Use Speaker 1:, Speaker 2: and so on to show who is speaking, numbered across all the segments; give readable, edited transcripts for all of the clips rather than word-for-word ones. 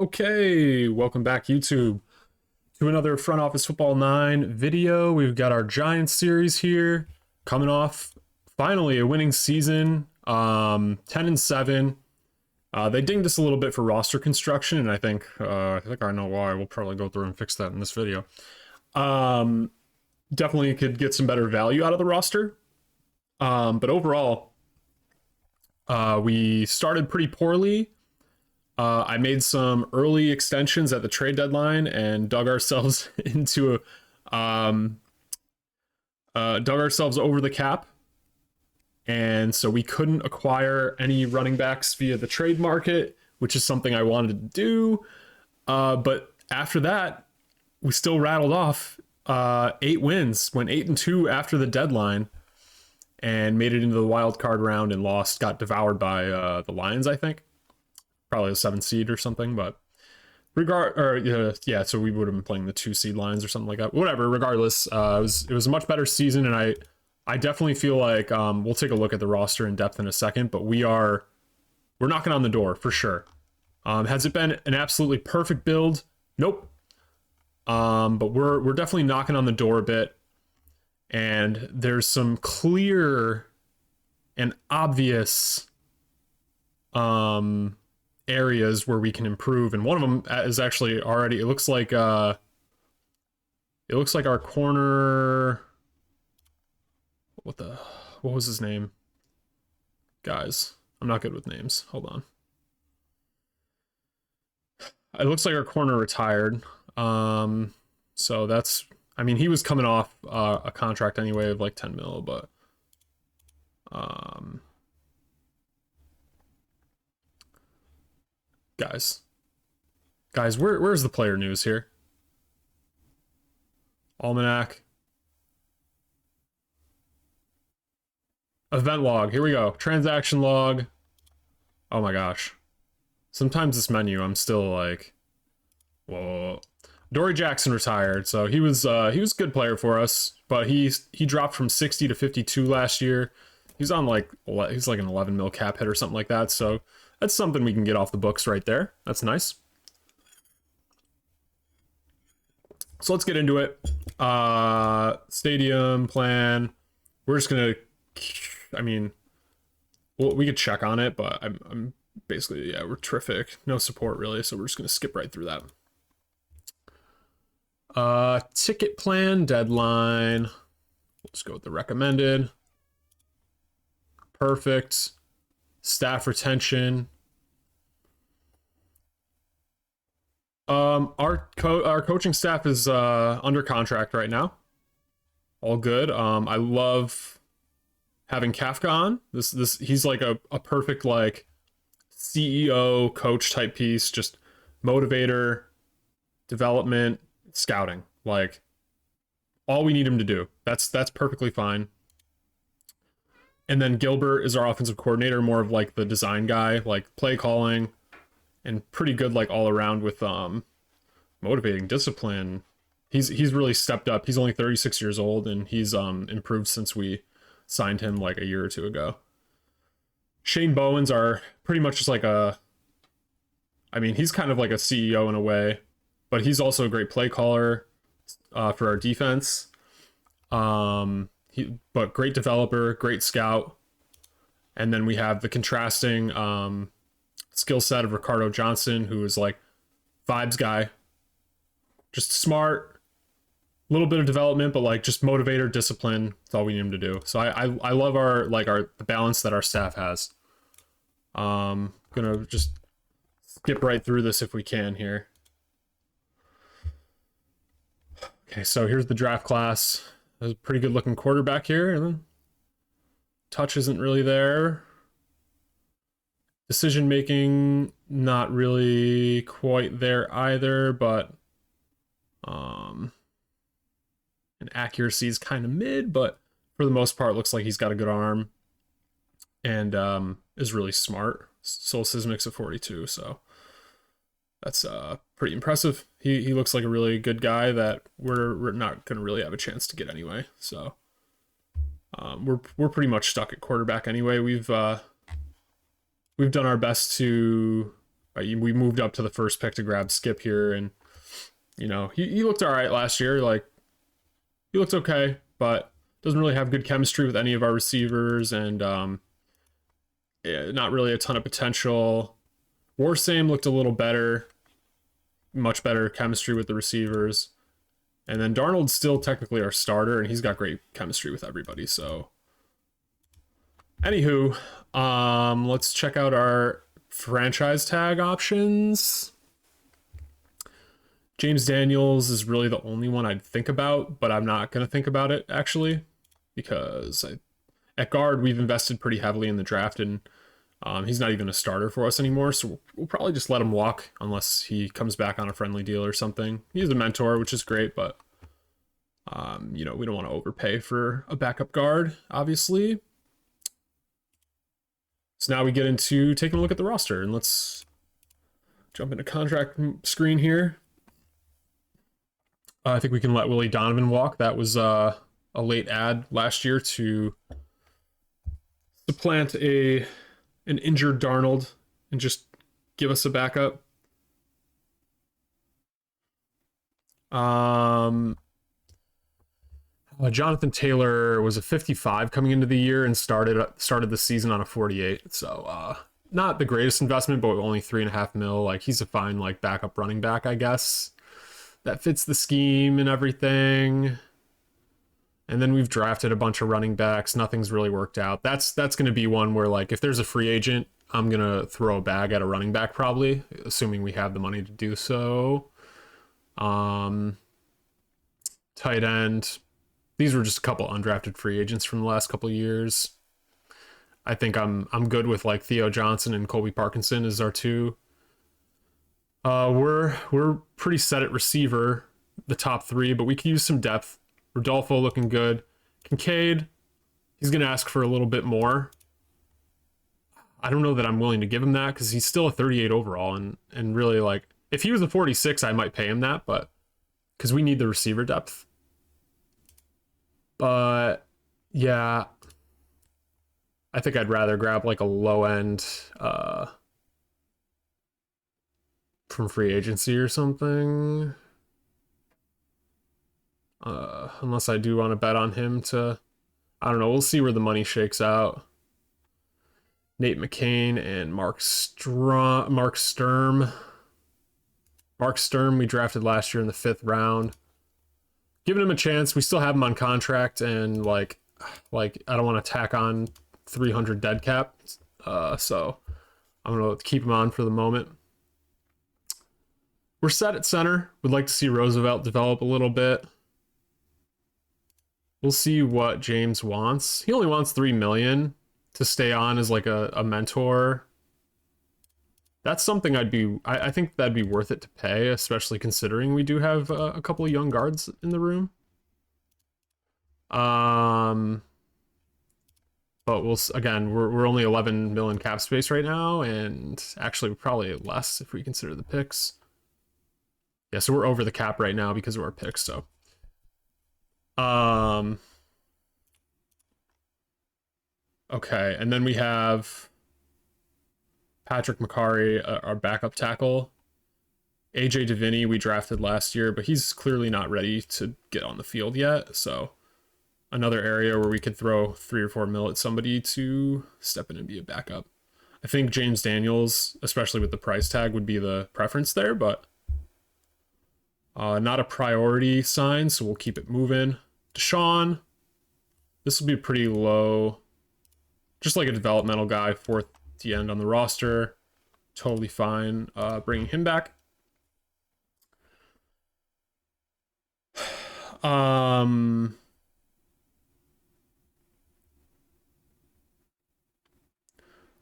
Speaker 1: Okay, welcome back YouTube to another Front Office Football 9 video. We've got our Giants series here coming off finally a winning season, 10-7. They dinged us a little bit for roster construction, and I think I know why. We'll probably go through and fix that in this video. Definitely could get some better value out of the roster. But overall, we started pretty poorly. I made some early extensions at the trade deadline and dug ourselves over the cap. And so we couldn't acquire any running backs via the trade market, which is something I wanted to do. But after that, we still rattled off 8 wins, went 8-2 after the deadline, and made it into the wild card round and lost, got devoured by the Lions, I think. Probably a 7th seed or something, but so we would have been playing the 2 seed Lions or something like that. Whatever, regardless, it was a much better season, and I definitely feel like we'll take a look at the roster in depth in a second, but we're knocking on the door for sure. Has it been an absolutely perfect build? Nope. But we're definitely knocking on the door a bit, and there's some clear and obvious areas where we can improve, and one of them is actually already, it looks like our corner, what was his name, guys? I'm not good with names, hold on. It looks like our corner retired, so that's, I mean, he was coming off a contract anyway of like 10 mil, but guys, where's the player news here? Almanac. Event log. Here we go. Transaction log. Oh my gosh. Sometimes this menu, I'm still like, whoa. Dory Jackson retired, so he was a good player for us, but he dropped from 60 to 52 last year. He's like an 11 mil cap hit or something like that, so that's something we can get off the books right there. That's nice. So let's get into it. Stadium plan. We're just gonna, I mean, well, we could check on it, but I'm basically, yeah, we're terrific. No support really, so we're just gonna skip right through that. Ticket plan deadline. Let's go with the recommended. Perfect. Staff retention. Our coaching staff is under contract right now. All good. I love having Kafka on. This he's like a perfect like CEO coach type piece, just motivator, development, scouting. Like all we need him to do. That's perfectly fine. And then Gilbert is our offensive coordinator, more of like the design guy, like play calling, and pretty good like all around with motivating, discipline. He's really stepped up. He's only 36 years old, and he's improved since we signed him like a year or two ago. Shane Bowens are pretty much just like he's kind of like a CEO in a way, but he's also a great play caller for our defense. But great developer, great scout. And then we have the contrasting skill set of Ricardo Johnson, who is like vibes guy, just smart, little bit of development, but like just motivator, discipline. That's all we need him to do. So I love the balance that our staff has. Gonna just skip right through this if we can here. Okay, so here's the draft class. There's a pretty good looking quarterback here, and then touch isn't really there. Decision making not really quite there either, but and accuracy is kind of mid, but for the most part looks like he's got a good arm and is really smart. Soul Sysmic's at 42, so that's pretty impressive. He looks like a really good guy that we're not going to really have a chance to get anyway. So we're pretty much stuck at quarterback anyway. We've done our best to We moved up to the first pick to grab Skip here, and you know, he looked all right last year. Like, he looked okay, but doesn't really have good chemistry with any of our receivers, and yeah, not really a ton of potential. Warsame looked a little better, much better chemistry with the receivers. And then Darnold's still technically our starter, and he's got great chemistry with everybody. So, anywho, let's check out our franchise tag options. James Daniels is really the only one I'd think about, but I'm not going to think about it, actually, because at guard, we've invested pretty heavily in the draft, and he's not even a starter for us anymore, so we'll probably just let him walk unless he comes back on a friendly deal or something. He's a mentor, which is great, but you know, we don't want to overpay for a backup guard, obviously. So now we get into taking a look at the roster, and let's jump into contract screen here. I think we can let Willie Donovan walk. That was a late ad last year to supplant an injured Darnold and just give us a backup. Jonathan Taylor was a 55 coming into the year and started the season on a 48. So not the greatest investment, but only $3.5 million. Like, he's a fine like backup running back, I guess. That fits the scheme and everything. And then we've drafted a bunch of running backs. Nothing's really worked out. That's going to be one where, like, if there's a free agent, I'm going to throw a bag at a running back probably, assuming we have the money to do so. Tight end. These were just a couple undrafted free agents from the last couple of years. I think I'm good with like Theo Johnson and Colby Parkinson as our two. We're pretty set at receiver, the top three, but we could use some depth. Rodolfo looking good. Kincaid, he's going to ask for a little bit more. I don't know that I'm willing to give him that because he's still a 38 overall, and really, like, if he was a 46, I might pay him that, but because we need the receiver depth. But yeah, I think I'd rather grab like a low end from free agency or something. Unless I do want to bet on him to, I don't know, we'll see where the money shakes out. Nate McCain and Mark Sturm. Mark Sturm we drafted last year in the 5th round. Giving him a chance. We still have him on contract, and like I don't want to tack on 300 dead cap. So I'm going to keep him on for the moment. We're set at center. Would like to see Roosevelt develop a little bit. We'll see what James wants. He only wants $3 million to stay on as like a mentor. That's something I think that'd be worth it to pay, especially considering we do have a couple of young guards in the room. But we're only 11 million cap space right now, and actually probably less if we consider the picks. Yeah, so we're over the cap right now because of our picks. So, okay, and then we have Patrick McCarry, our backup tackle. AJ Deviney we drafted last year, but he's clearly not ready to get on the field yet. So another area where we could throw 3 or 4 mil at somebody to step in and be a backup. I think James Daniels, especially with the price tag, would be the preference there, but not a priority sign, so we'll keep it moving. Deshaun, this will be pretty low. Just like a developmental guy, 4th the end on the roster. Totally fine bringing him back.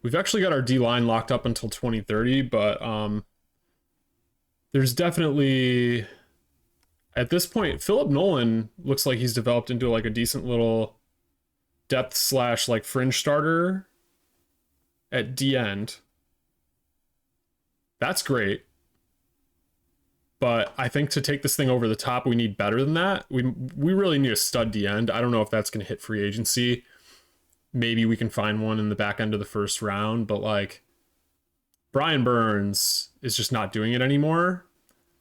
Speaker 1: We've actually got our D-line locked up until 2030, but there's definitely, at this point, Philip Nolan looks like he's developed into like a decent little depth / like fringe starter at D end. That's great. But I think to take this thing over the top, we need better than that. We really need a stud D end. I don't know if that's going to hit free agency. Maybe we can find one in the back end of the 1st round, but like Brian Burns is just not doing it anymore.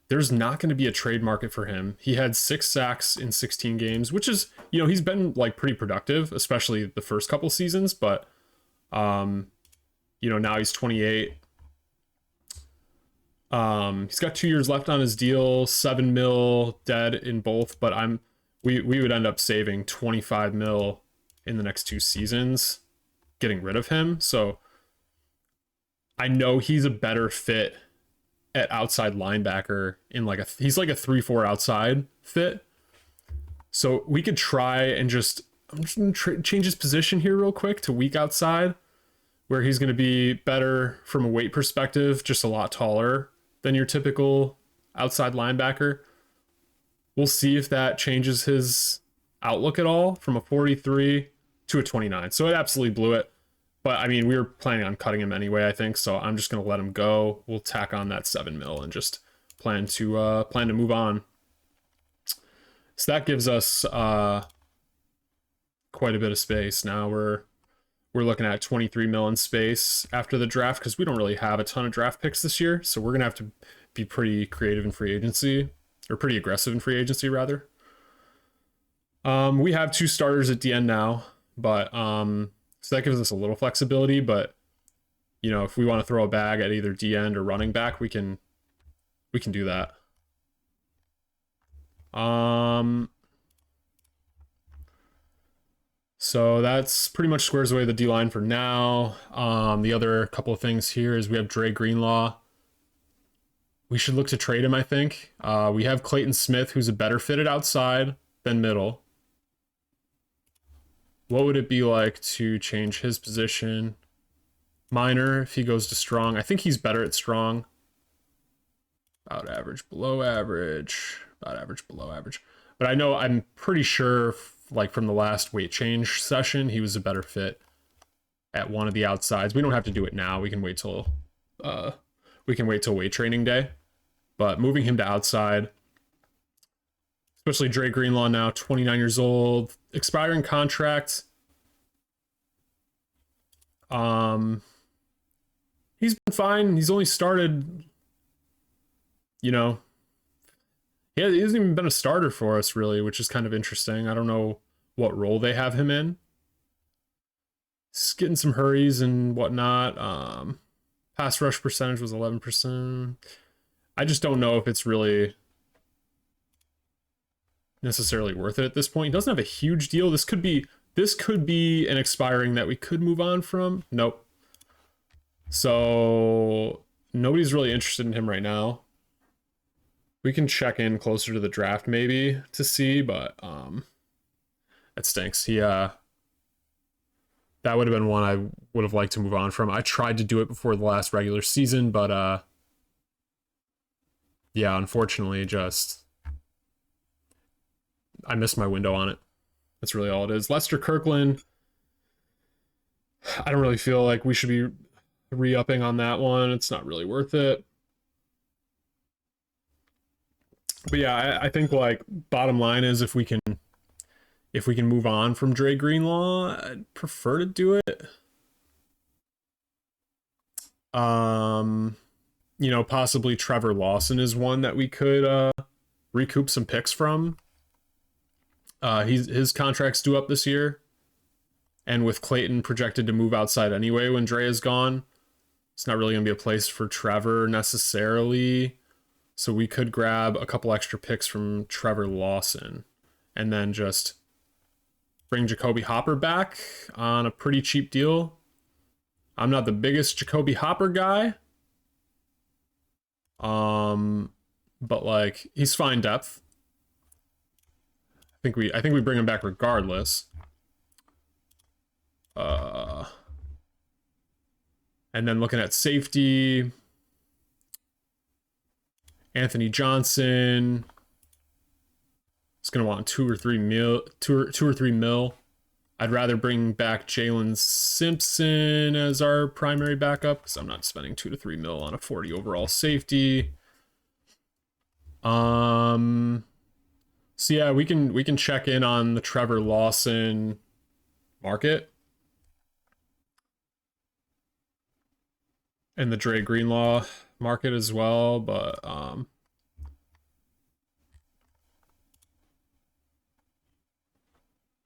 Speaker 1: There's not going to be a trade market for him. He had 6 sacks in 16 games, which is, you know, he's been like pretty productive, especially the first couple seasons, but you know, now he's 28. He's got 2 years left on his deal, 7 mil dead in both, but we would end up saving 25 mil in the next 2 seasons getting rid of him. So I know he's a better fit at outside linebacker in like he's like a 3-4 outside fit. So we could try and I'm just gonna change his position here real quick to weak outside, where he's going to be better from a weight perspective, just a lot taller than your typical outside linebacker. We'll see if that changes his outlook at all from a 43 to a 29. So it absolutely blew it. But I mean, we were planning on cutting him anyway, I think. So I'm just going to let him go. We'll tack on that 7 mil and just plan to move on. So that gives us quite a bit of space. Now we're looking at 23 mil in space after the draft, because we don't really have a ton of draft picks this year. So we're going to have to be pretty creative in free agency, or pretty aggressive in free agency rather. We have 2 starters at the end now, but so that gives us a little flexibility. But you know, if we want to throw a bag at either D end or running back, we can do that. So that's pretty much squares away the D-line for now. The other couple of things here is we have Dre Greenlaw. We should look to trade him, I think. We have Clayton Smith, who's a better fitted outside than middle. What would it be like to change his position? Minor, if he goes to strong. I think he's better at strong. About average, below average. About average, below average. But I'm pretty sure, like from the last weight change session, he was a better fit at one of the outsides. We don't have to do it now. We can wait till weight training day. But moving him to outside, especially Dre Greenlaw now, 29 years old, expiring contract. He's been fine. He's only started, you know, he hasn't even been a starter for us really, which is kind of interesting. I don't know what role they have him in. He's getting some hurries and whatnot. Pass rush percentage was 11%. I just don't know if it's really necessarily worth it at this point. He doesn't have a huge deal. This could be an expiring that we could move on from. Nope. So nobody's really interested in him right now. We can check in closer to the draft maybe to see, but that stinks. That would have been one I would have liked to move on from. I tried to do it before the last regular season, but yeah, unfortunately, just I missed my window on it. That's really all it is. Lester Kirkland, I don't really feel like we should be re-upping on that one. It's not really worth it. But yeah, I think like bottom line is if we can move on from Dre Greenlaw, I'd prefer to do it. You know, possibly Trevor Lawson is one that we could recoup some picks from. His contract's due up this year, and with Clayton projected to move outside anyway when Dre is gone, it's not really gonna be a place for Trevor necessarily. So we could grab a couple extra picks from Trevor Lawson and then just bring Jacoby Hopper back on a pretty cheap deal. I'm not the biggest Jacoby Hopper guy. But like he's fine depth. I think we bring him back regardless. And then looking at safety, Anthony Johnson is going to want 2 or 3 mil. I'd rather bring back Jalen Simpson as our primary backup because I'm not spending 2 to 3 mil on a 40 overall safety. So yeah, we can check in on the Trevor Lawson market. in the Dre Greenlaw market as well, but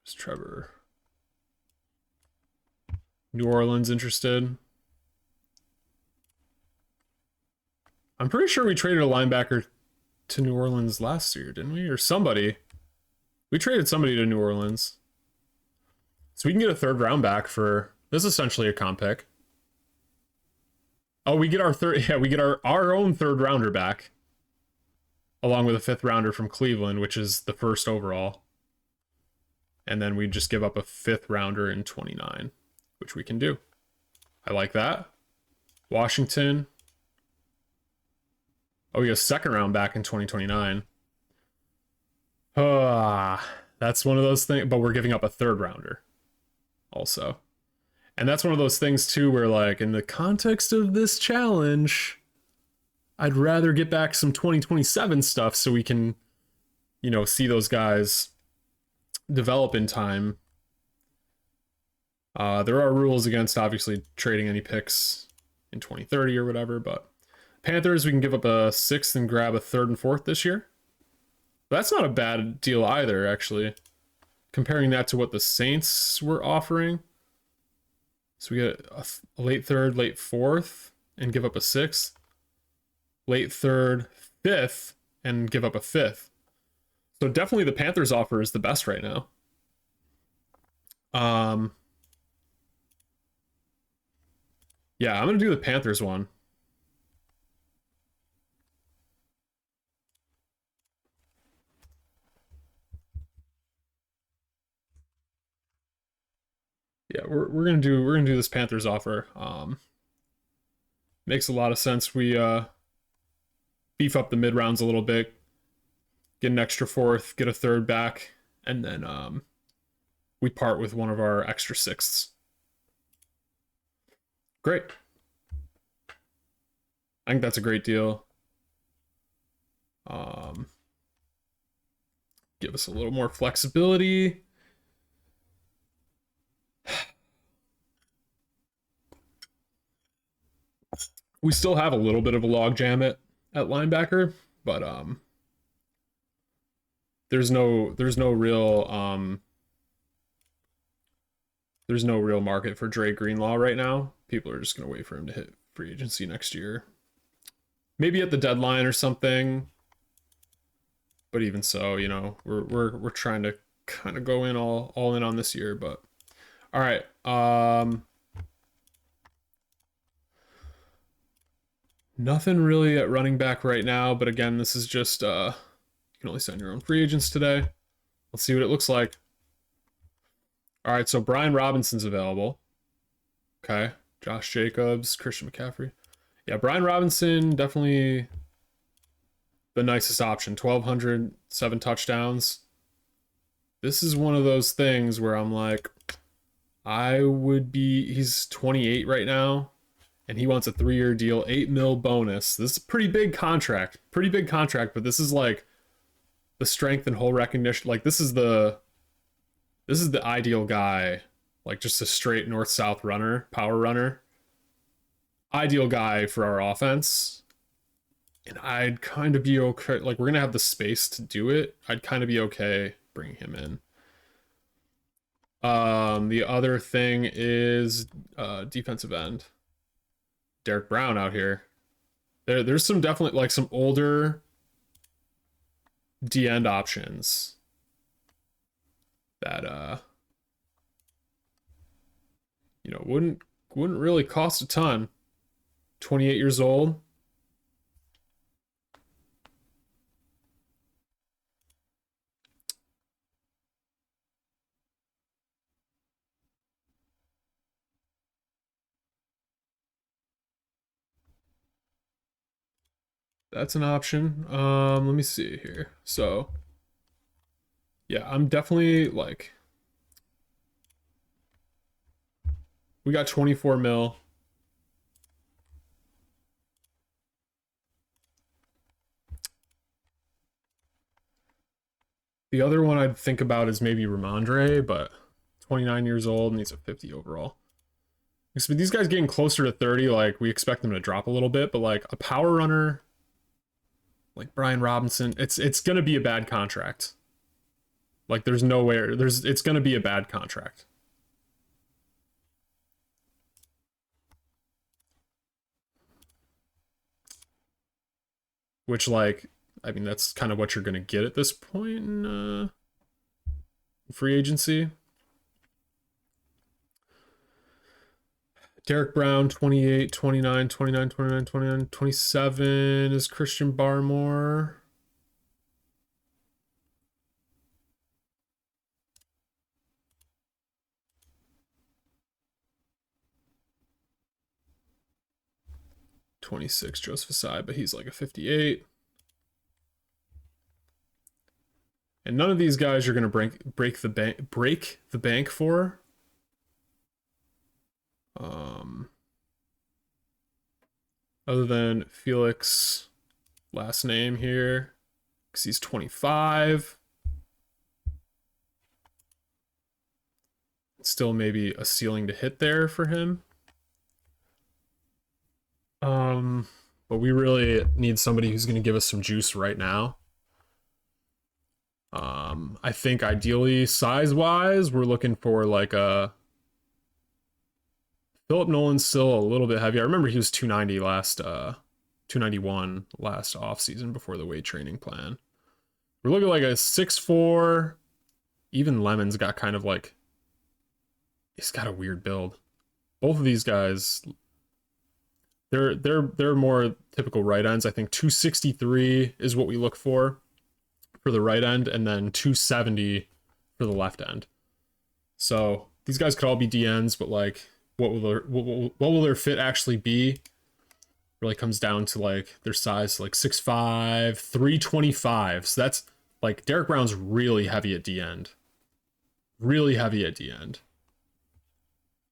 Speaker 1: is Trevor New Orleans interested? I'm pretty sure we traded a linebacker to New Orleans last year, didn't we? Or somebody. We traded somebody to New Orleans. So we can get a third round back for this is essentially a comp pick. Oh, we get our third, yeah, we get our own third rounder back. Along with a fifth rounder from Cleveland, which is the first overall. And then we just give up a fifth rounder in 29, which we can do. I like that. Washington. Oh, we get a second round back in 2029. That's one of those things, but we're giving up a third rounder also. And that's one of those things too where, like, in the context of this challenge, I'd rather get back some 2027 stuff so we can, you know, see those guys develop in time. There are rules against obviously trading any picks in 2030 or whatever, but Panthers, we can give up a sixth and grab a third and fourth this year. That's not a bad deal either, actually. Comparing that to what the Saints were offering. So we get a late third, late fourth, and give up a sixth. Late third, fifth, and give up a fifth. So definitely the Panthers offer is the best right now. Yeah, I'm going to do the Panthers one. Yeah, we're gonna do this Panthers offer. Makes a lot of sense. We beef up the mid rounds a little bit, get an extra fourth, get a third back, and then we part with one of our extra sixths. Great. I think that's a great deal. Give us a little more flexibility. We still have a little bit of a logjam at linebacker, but there's no real market for Dre Greenlaw right now. People are just gonna wait for him to hit free agency next year. Maybe at the deadline or something. But even so, you know, we're trying to kind of go in all in on this year, but all right. Nothing really at running back right now, but again, this is just you can only send your own free agents today. Let's see what it looks like. All right, so Brian Robinson's available. Okay. Josh Jacobs, Christian McCaffrey. Yeah, Brian Robinson, definitely the nicest option. 1,200, 7 touchdowns. This is one of those things where I'm like, he's 28 right now, and he wants a 3-year deal, $8 million bonus. This is a pretty big contract, but this is like the strength and hole recognition. Like this is the ideal guy, like just a straight north-south runner, power runner. Ideal guy for our offense. And I'd kind of be okay. Like, we're going to have the space to do it. I'd kind of be okay bringing him in. The other thing is defensive end. Derek Brown out here. There's some definitely, like, some older D-end options that, you know, wouldn't really cost a ton. 28 years old. That's an option. Let me see here. So, yeah, I'm definitely like, we got 24 mil. The other one I'd think about is maybe Ramondre, but 29 years old and he's a 50 overall. So these guys getting closer to 30, like we expect them to drop a little bit, but like a power runner like Brian Robinson, it's gonna be a bad contract. Like there's nowhere it's gonna be a bad contract. Which like I mean that's kind of what you're gonna get at this point in free agency. Derek Brown, 28, 29, 29, 29, 29, 27 is Christian Barmore. $26 Joseph Asai, but he's like a 58. And none of these guys you're gonna break the bank for. Other than Felix, last name here, because he's 25. Still maybe a ceiling to hit there for him. But we really need somebody who's going to give us some juice right now. I think ideally size-wise, we're looking for like a Philip Nolan's still a little bit heavy. I remember he was 290 last 291 last offseason before the weight training plan. We're looking like a 6'4". Even Lemon's got kind of like he's got a weird build. Both of these guys they're more typical right ends. I think 263 is what we look for the right end, and then 270 for the left end. So these guys could all be DNs, but like what will their fit actually be really comes down to like their size, like 6'5", 325. So that's like Derek Brown's really heavy at D end. Really heavy at D end.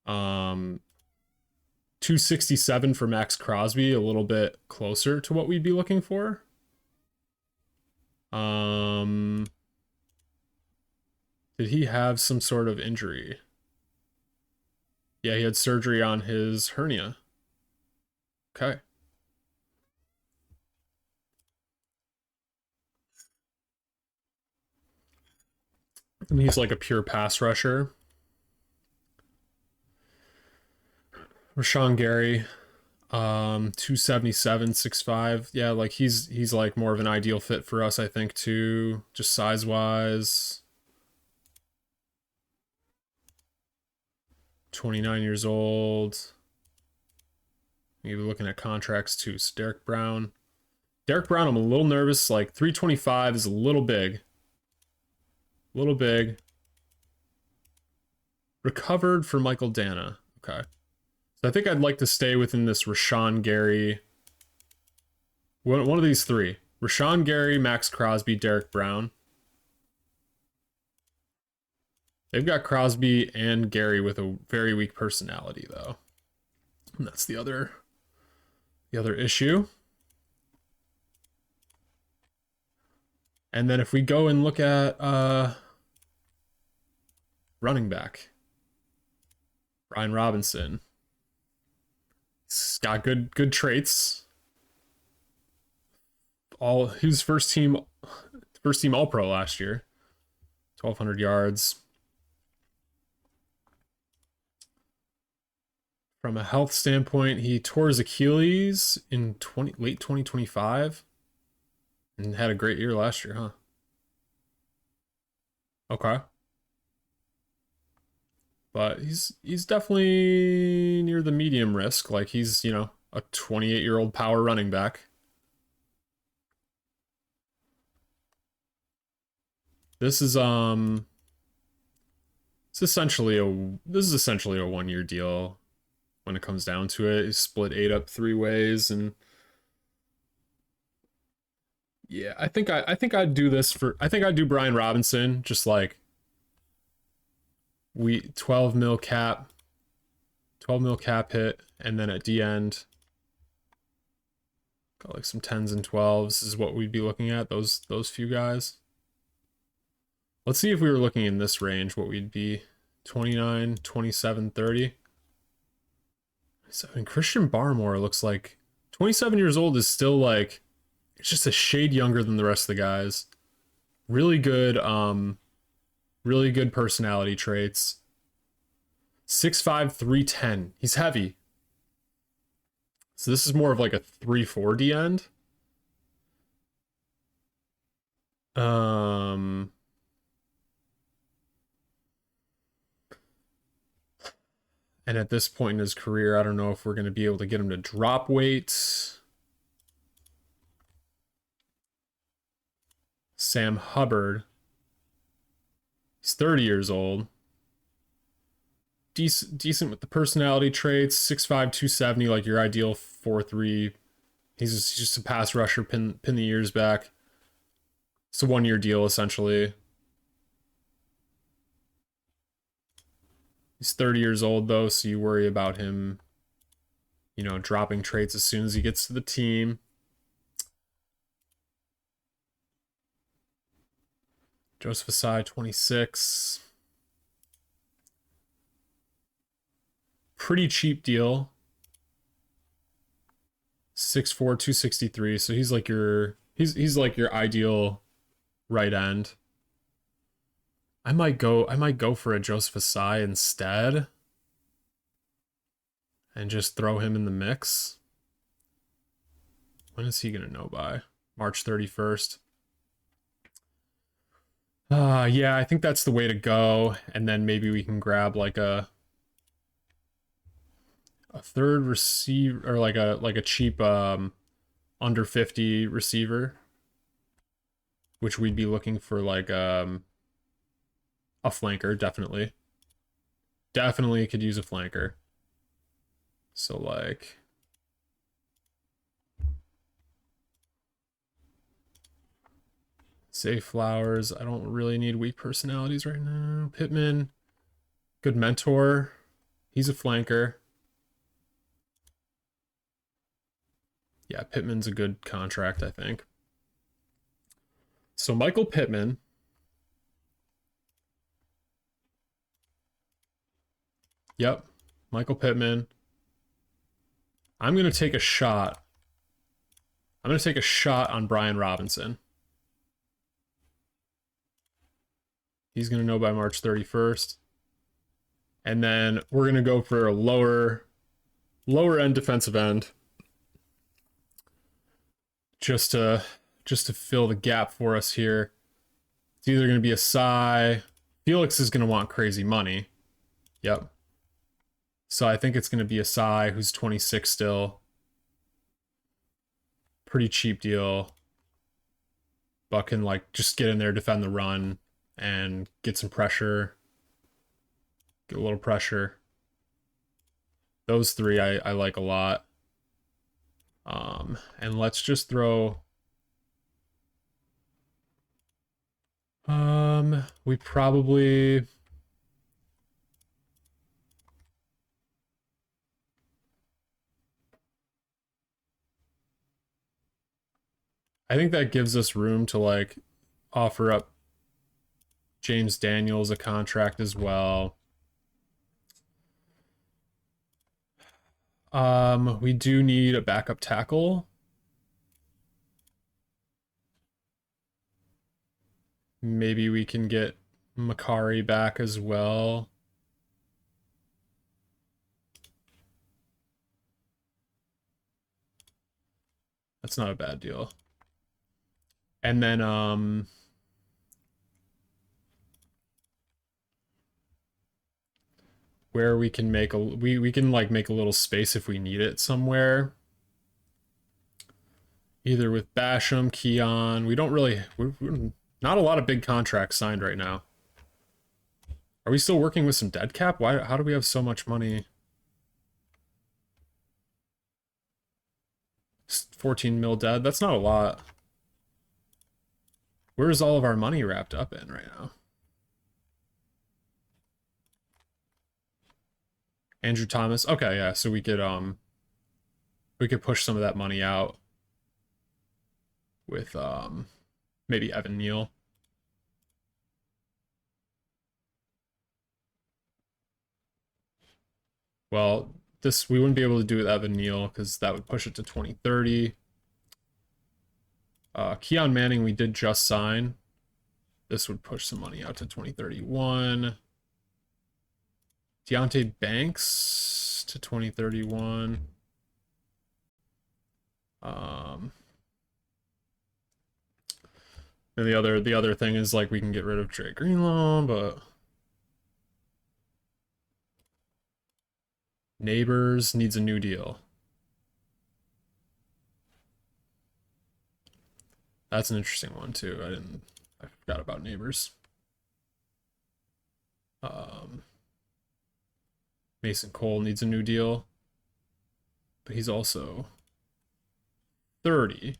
Speaker 1: 267 for Max Crosby, a little bit closer to what we'd be looking for. Did he have some sort of injury? Yeah, he had surgery on his hernia. Okay. And he's like a pure pass rusher. Rashawn Gary, 277, 6'5". Yeah, like he's like more of an ideal fit for us, I think, too, just size wise. 29 years old. Maybe looking at contracts too. So Derek Brown, I'm a little nervous. Like 325 is a little big. A little big. Recovered for Michael Dana. Okay. So I think I'd like to stay within this Rashawn Gary. One of these three. Rashawn Gary, Max Crosby, Derek Brown. They've got Crosby and Gary with a very weak personality, though. And that's the other issue. And then if we go and look at running back, Brian Robinson. He's got good traits. He was first team All Pro last year. 1,200 yards. From a health standpoint, he tore his Achilles in late 2025 and had a great year last year, huh? Okay. But he's definitely near the medium risk. Like he's, a 28-year-old power running back. This is essentially a 1-year deal when it comes down to it. He split 8 up 3 ways, and yeah, I think I'd do Brian Robinson, just like 12 mil cap hit, and then at the end got like some 10s and 12s is what we'd be looking at, those few guys. Let's see if we were looking in this range, what we'd be. 29, 27, 30. So, I mean, Christian Barmore looks like 27 years old is still like, it's just a shade younger than the rest of the guys. Really good, really good personality traits. 6'5", 310. He's heavy. So this is more of like a 340 end. And at this point in his career, I don't know if we're going to be able to get him to drop weight. Sam Hubbard. He's 30 years old. Decent with the personality traits. 6'5", 270, like your ideal 4'3". He's just a pass rusher, pin the ears back. It's a 1-year deal, essentially. He's 30 years old, though, so you worry about him, you know, dropping traits as soon as he gets to the team. Joseph Asai, 26. Pretty cheap deal. 6'4", 263. So he's like your like your ideal right end. I might go for a Joseph Asai instead. And just throw him in the mix. When is he gonna know by? March 31st. Yeah, I think that's the way to go. And then maybe we can grab like a third receiver, or like a cheap under 50 receiver, which we'd be looking for like a flanker. Definitely could use a flanker. So like Zay Flowers. I don't really need weak personalities right now. Pittman, good mentor. He's a flanker. Yeah, Pittman's a good contract, I think. So Michael Pittman. Yep, Michael Pittman. I'm going to take a shot. I'm going to take a shot on Brian Robinson. He's going to know by March 31st. And then we're going to go for a lower end defensive end. Just to fill the gap for us here. It's either going to be a Asai. Felix is going to want crazy money. Yep. So I think it's going to be a Asai who's 26 still. Pretty cheap deal. But can like just get in there, defend the run, and get some pressure. Get a little pressure. Those three I like a lot. And let's just throw... we probably... I think that gives us room to like offer up James Daniels a contract as well. We do need a backup tackle. Maybe we can get Makari back as well. That's not a bad deal. And then where we can make we can like make a little space if we need it somewhere. Either with Basham, Keon. We don't really we're not a lot of big contracts signed right now. Are we still working with some dead cap? How do we have so much money? 14 mil dead. That's not a lot. Where's all of our money wrapped up in right now? Andrew Thomas. Okay, yeah, so we could push some of that money out with maybe Evan Neal. Well, this we wouldn't be able to do with Evan Neal because that would push it to 2030. Keon Manning, we did just sign. This would push some money out to 2031. Deontay Banks to 2031. And the other thing is like we can get rid of Trey Greenlaw, but Neighbors needs a new deal. That's an interesting one too. I forgot about Neighbors. Mason Cole needs a new deal, but he's also 30.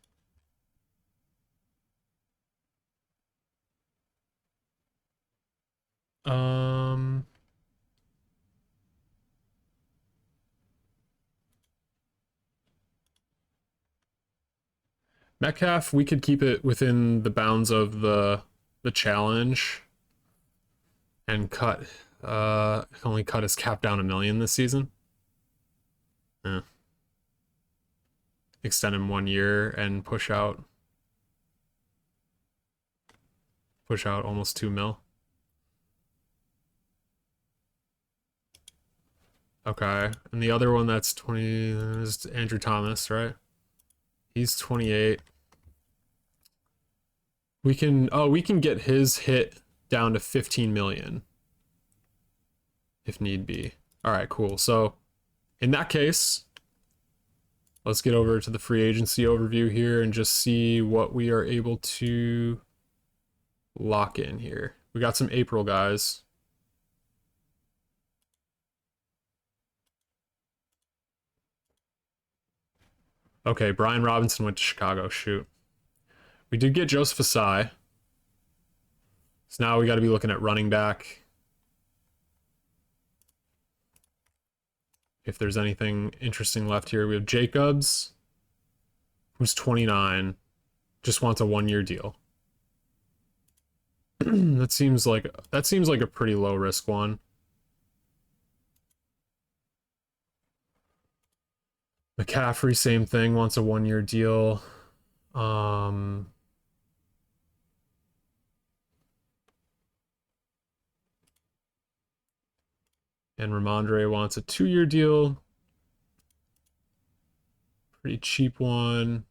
Speaker 1: Metcalf, we could keep it within the bounds of the challenge and cut only cut his cap down $1 million this season. Yeah. Extend him 1 year and push out almost 2 mil. Okay, and the other one that's 20 is Andrew Thomas, right? He's 28. We can get his hit down to 15 million if need be. All right, cool. So in that case, let's get over to the free agency overview here and just see what we are able to lock in here. We got some April guys. Okay, Brian Robinson went to Chicago. Shoot. We did get Joseph Asai. So now we got to be looking at running back. If there's anything interesting left here, we have Jacobs, who's 29, just wants a 1-year deal. that seems like a pretty low risk one. McCaffrey, same thing, wants a 1-year deal. And Ramondre wants a 2-year deal. Pretty cheap one.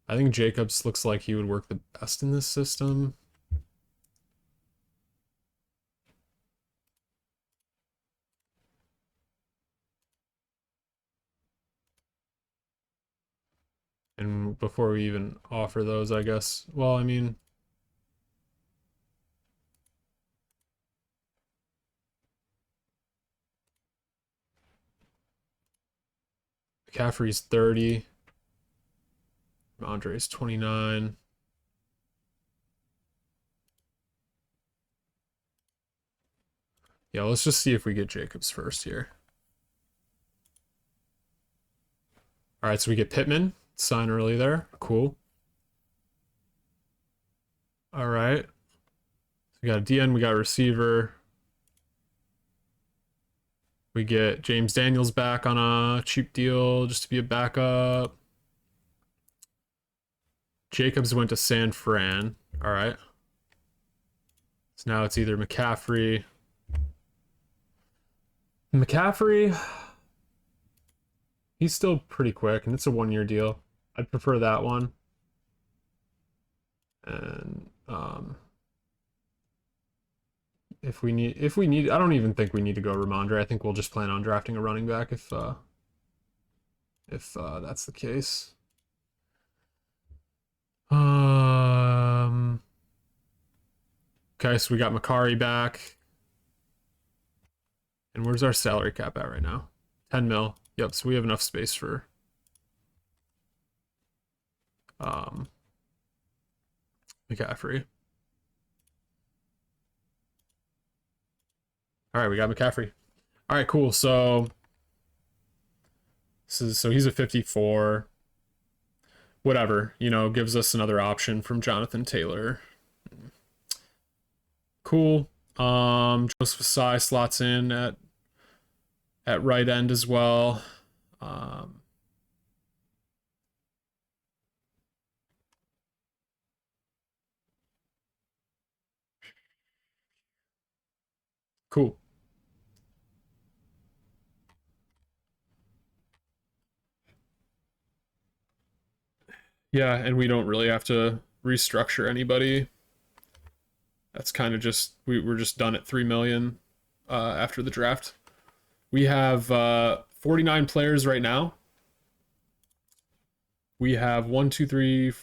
Speaker 1: I think Jacobs looks like he would work the best in this system. And before we even offer those, I guess, well, I mean, McCaffrey's 30. Andre's 29. Yeah, let's just see if we get Jacobs first here. All right, so we get Pittman. Sign early there. Cool. All right. So we got a DN, we got a receiver. We get James Daniels back on a cheap deal just to be a backup. Jacobs went to San Fran. All right. So now it's either McCaffrey. He's still pretty quick, and it's a 1-year deal. I'd prefer that one. And if we need, I don't even think we need to go Ramondre. I think we'll just plan on drafting a running back if that's the case. Okay, so we got Makari back. And where's our salary cap at right now? 10 mil. Yep, so we have enough space for McCaffrey. All right, we got McCaffrey. All right, cool. So he's a 54. Whatever, gives us another option from Jonathan Taylor. Cool. Joseph Asai slots in at at right end as well. Cool. Yeah, and we don't really have to restructure anybody. That's kind of just we're just done at 3 million after the draft. We have 49 players right now. We have 1, 2, 3,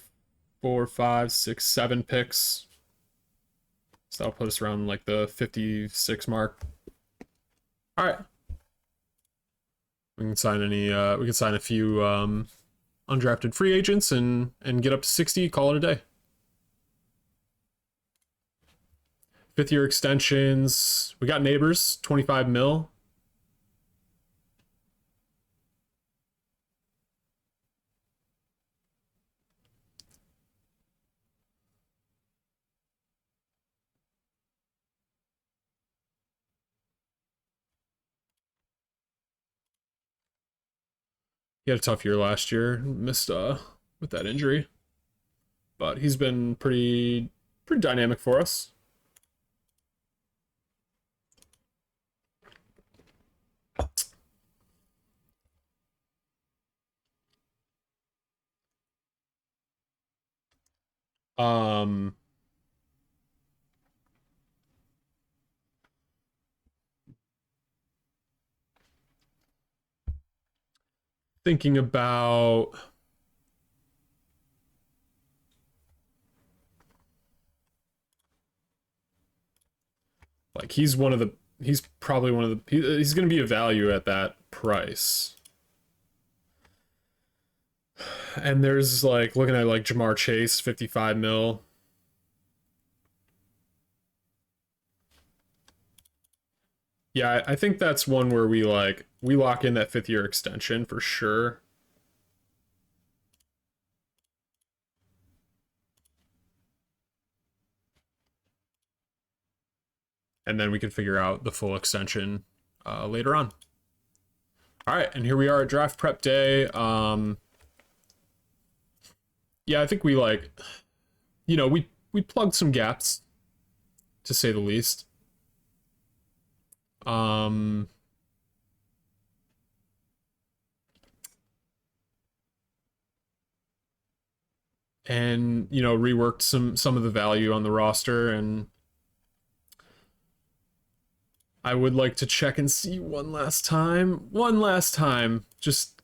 Speaker 1: 4, 5, 6, 7 picks. So that'll put us around like the 56 mark. All right. We can sign we can sign a few undrafted free agents and get up to 60, call it a day. 5th year extensions. We got Neighbors, 25 mil. He had a tough year last year, missed with that injury. But he's been pretty dynamic for us. Thinking about like he's probably one of the he's going to be a value at that price. And there's like looking at like Jamar Chase, 55 mil. Yeah, I think that's one where we lock in that 5th year extension for sure. And then we can figure out the full extension later on. All right, and here we are at draft prep day. Yeah, I think we we plugged some gaps, to say the least. And reworked some of the value on the roster, and I would like to check and see one last time. Just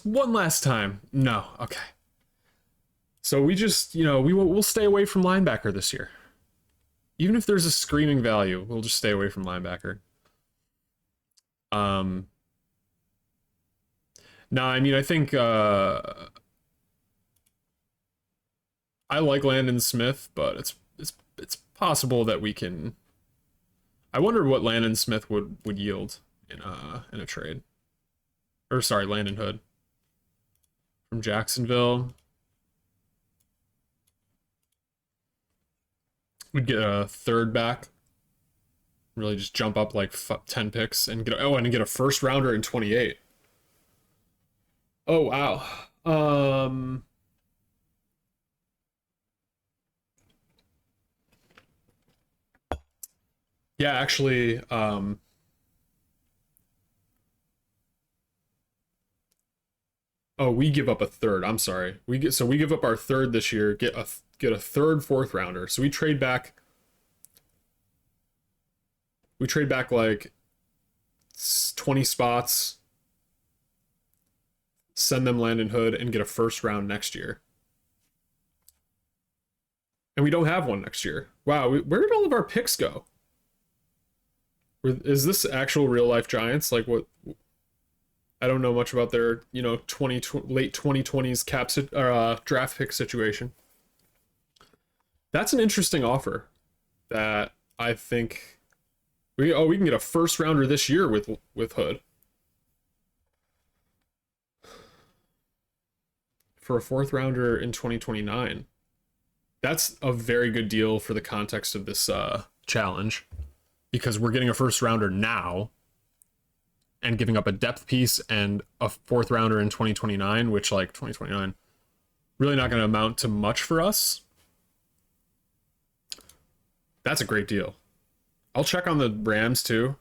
Speaker 1: one last time. No, okay. So we just, we'll stay away from linebacker this year. Even if there's a screaming value, we'll just stay away from linebacker. No, I mean, I think I like Landon Smith, but it's possible that we can. I wonder what Landon Smith would yield in a trade. Or sorry, Landon Hood from Jacksonville. We'd get a 3rd back. Really just jump up like 10 picks and get and get a 1st rounder in 28. Oh wow. Yeah, actually, oh, we give up a 3rd. I'm sorry. We give up our 3rd this year, get a 3rd, 4th rounder. So we trade back like 20 spots, send them Landon Hood, and get a 1st round next year. And we don't have one next year. Wow, where did all of our picks go? Is this actual real life Giants? Like what? I don't know much about their, late 2020s draft pick situation. That's an interesting offer that I think we can get a 1st rounder this year with Hood for a 4th rounder in 2029. That's a very good deal for the context of this challenge, because we're getting a 1st rounder now. and giving up a depth piece and a fourth rounder in 2029, which like 2029 really not going to amount to much for us. That's a great deal. I'll check on the Rams too,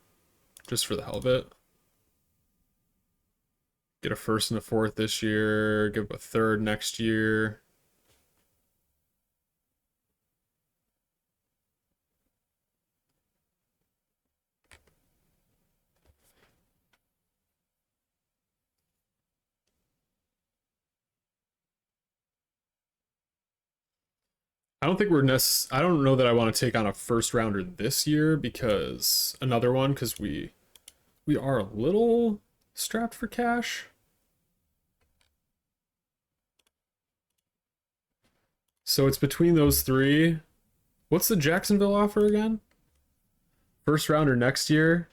Speaker 1: just for the hell of it. Get a first and a fourth this year, give up a third next year. I don't think I don't know that I want to take on a first rounder this year because another one because we are a little strapped for cash. So it's between those three. What's the Jacksonville offer again? First rounder next year.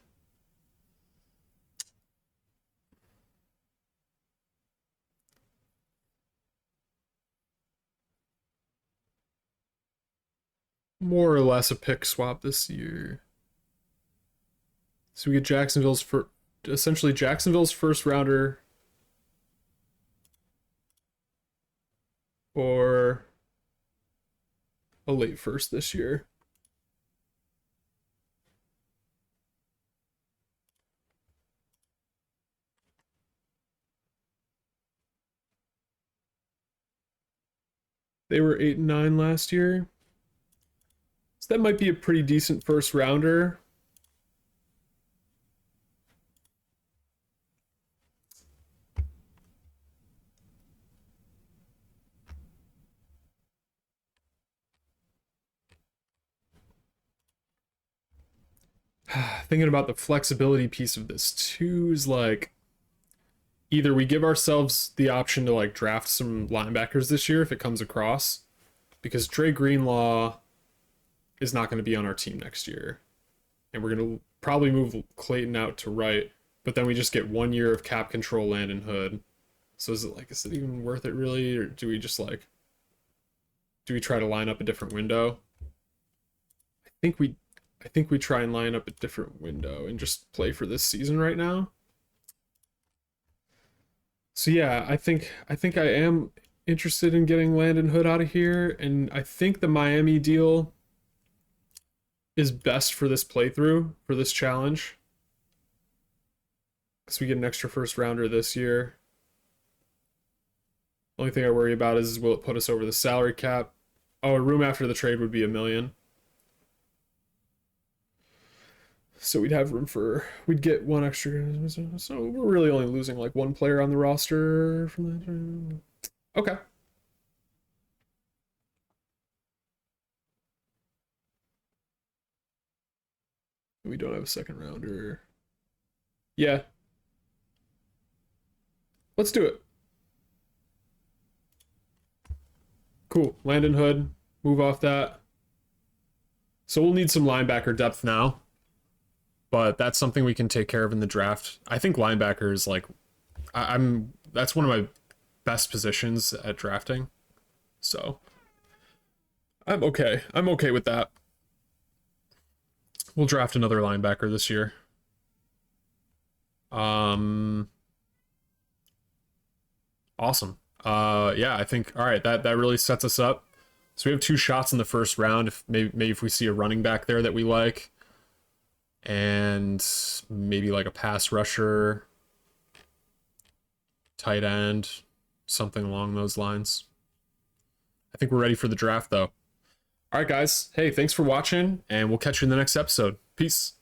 Speaker 1: More or less a pick swap this year. So we get essentially Jacksonville's first rounder or a late first this year. They were 8 and 9 last year. So that might be a pretty decent first rounder. Thinking about the flexibility piece of this too is like either we give ourselves the option to like draft some linebackers this year if it comes across, because Dre Greenlaw is not going to be on our team next year, and we're going to probably move Clayton out to right, but then we just get 1 year of cap control Landon Hood. So is it even worth it really, or do we just like try to line up a different window? I think we try and line up a different window and just play for this season right now. So yeah, I think I am interested in getting Landon Hood out of here, and I think the Miami deal is best for this playthrough, for this challenge. Because we get an extra first rounder this year. Only thing I worry about is will it put us over the salary cap? Oh, a room after the trade would be $1 million. So we'd have room we'd get one extra. So we're really only losing like one player on the roster from that. Okay. We don't have a second rounder. Yeah. Let's do it. Cool. Landon Hood. Move off that. So we'll need some linebacker depth now, but that's something we can take care of in the draft. I think linebacker is like, that's one of my best positions at drafting. So I'm okay. I'm okay with that. We'll draft another linebacker this year. Awesome. Yeah, I think, all right, that really sets us up. So we have 2 shots in the first round. If maybe if we see a running back there that we like, and maybe like a pass rusher, tight end, something along those lines. I think we're ready for the draft though. All right, guys. Hey, thanks for watching, and we'll catch you in the next episode. Peace.